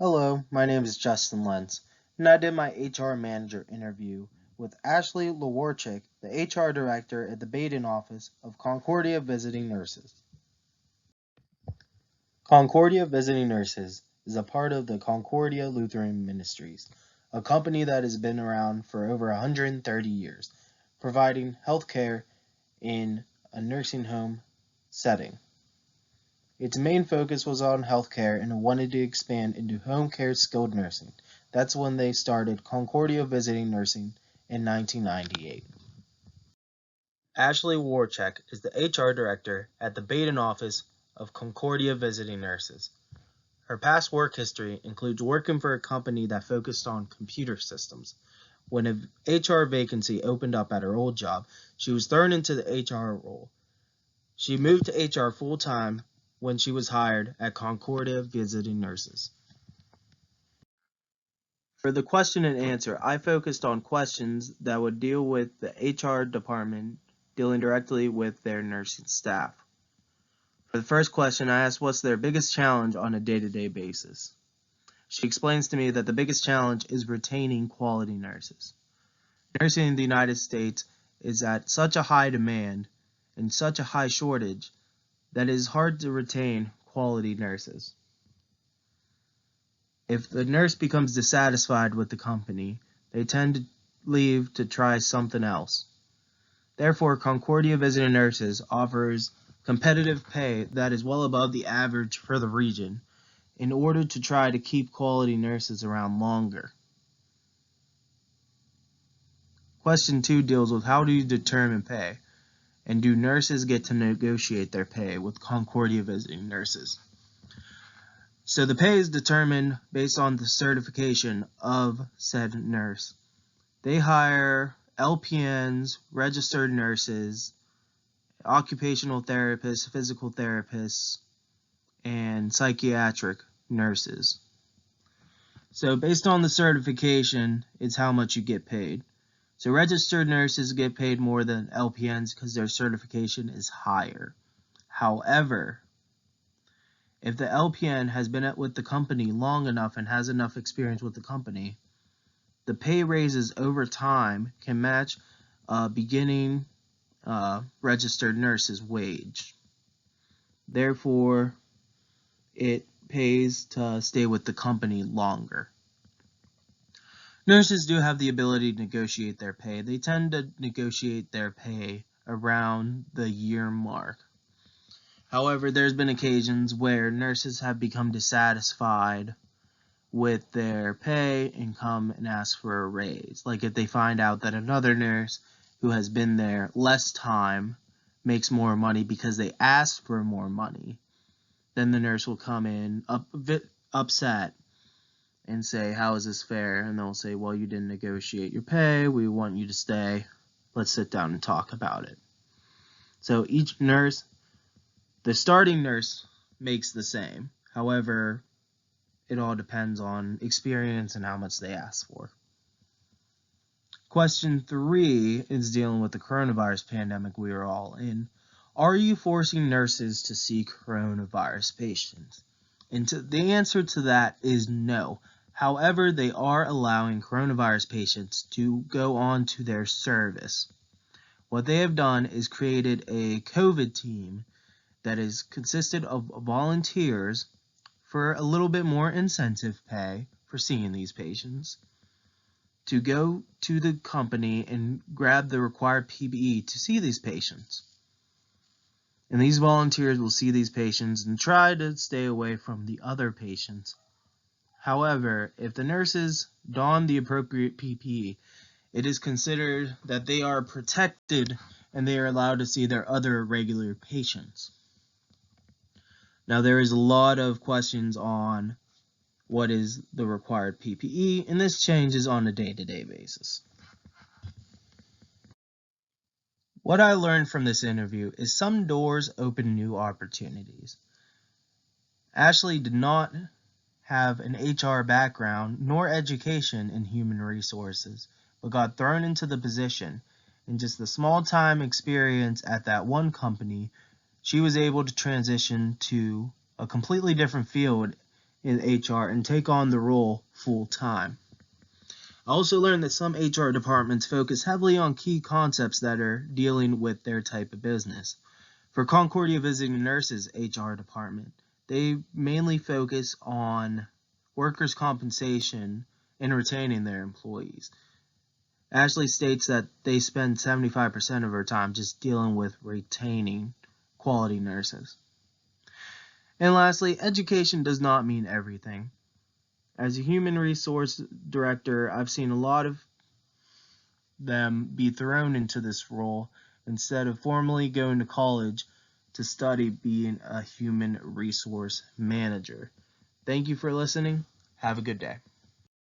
Hello, my name is Justin Lentz, and I did my HR manager interview with Ashley Lewarchik, the HR director at the Baden office of Concordia Visiting Nurses. Concordia Visiting Nurses is a part of the Concordia Lutheran Ministries, a company that has been around for over 130 years, providing health care in a nursing home setting. Its main focus was on healthcare and it wanted to expand into home care skilled nursing. That's when they started Concordia Visiting Nursing in 1998. Ashley Warchek is the HR director at the Baden office of Concordia Visiting Nurses. Her past work history includes working for a company that focused on computer systems. When an HR vacancy opened up at her old job, she was thrown into the HR role. She moved to HR full-time when she was hired at Concordia Visiting Nurses. For the question and answer, I focused on questions that would deal with the HR department dealing directly with their nursing staff. For the first question, I asked what's their biggest challenge on a day-to-day basis. She explains to me that the biggest challenge is retaining quality nurses. Nursing in the United States is at such a high demand and such a high shortage that it is hard to retain quality nurses. If the nurse becomes dissatisfied with the company, they tend to leave to try something else. Therefore, Concordia Visiting Nurses offers competitive pay that is well above the average for the region in order to try to keep quality nurses around longer. Question 2 deals with how do you determine pay, and do nurses get to negotiate their pay with Concordia Visiting Nurses? So the pay is determined based on the certification of said nurse. They hire LPNs, registered nurses, occupational therapists, physical therapists, and psychiatric nurses. So based on the certification, it's how much you get paid. So registered nurses get paid more than LPNs because their certification is higher. However, if the LPN has been with the company long enough and has enough experience with the company, the pay raises over time can match a beginning registered nurse's wage. Therefore, it pays to stay with the company longer. Nurses do have the ability to negotiate their pay. They tend to negotiate their pay around the year mark. However, there's been occasions where nurses have become dissatisfied with their pay and come and ask for a raise. Like if they find out that another nurse who has been there less time makes more money because they asked for more money, then the nurse will come in upset and say, how is this fair? And they'll say, well, you didn't negotiate your pay. We want you to stay. Let's sit down and talk about it. So each nurse, the starting nurse makes the same. However, it all depends on experience and how much they ask for. Question 3 is dealing with the coronavirus pandemic we are all in. Are you forcing nurses to see coronavirus patients? And the answer to that is no. However, they are allowing coronavirus patients to go on to their service. What they have done is created a COVID team that is consisted of volunteers for a little bit more incentive pay for seeing these patients, to go to the company and grab the required PPE to see these patients. And these volunteers will see these patients and try to stay away from the other patients. However, if the nurses don the appropriate PPE, it is considered that they are protected and they are allowed to see their other regular patients. Now, there is a lot of questions on what is the required PPE, and this changes on a day-to-day basis. What I learned from this interview is some doors open new opportunities. Ashley did not have an HR background nor education in human resources, but got thrown into the position. In just the small time experience at that one company, she was able to transition to a completely different field in HR and take on the role full time. I also learned that some HR departments focus heavily on key concepts that are dealing with their type of business. For Concordia Visiting Nurses HR department, they mainly focus on workers' compensation and retaining their employees. Ashley states that they spend 75% of her time just dealing with retaining quality nurses. And lastly, education does not mean everything. As a human resource director, I've seen a lot of them be thrown into this role instead of formally going to college to study being a human resource manager. Thank you for listening. Have a good day.